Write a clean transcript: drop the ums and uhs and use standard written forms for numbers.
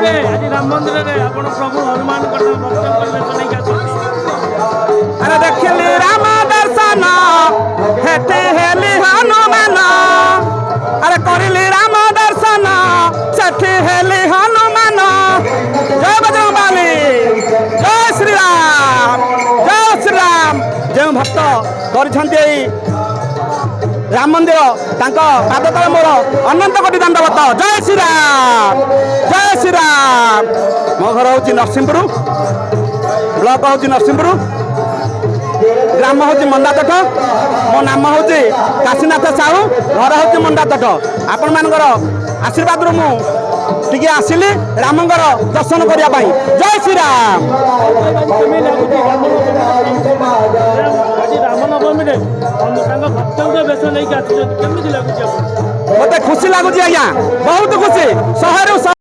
କହିବେ ଆଜି ରାମ ମନ୍ଦିରରେ ଆପଣ ପ୍ରଭୁ ହନୁମାନ अरे देखली राम दर्शन हेते हेली हनुमान अरे करली राम दर्शन सेठी हेली हनुमान जय बजरंगबली जय श्री राम जो भक्त कर राम मंदिर पाद तले मोर अनंत कोटि दंडवत जय श्री राम मो घर हूँ नरसिंहपुर ब्लॉक हूँ नरसिंहपुर ग्राम हूँ मंदातट मो नाम हूँ काशीनाथ साहू घर हूँ मंदातट आपण मानकर आशीर्वाद मुझे आसिली रामंगर दर्शन करने जय श्री राम मत खुशी लगुच आज्ञा बहुत खुशी शहर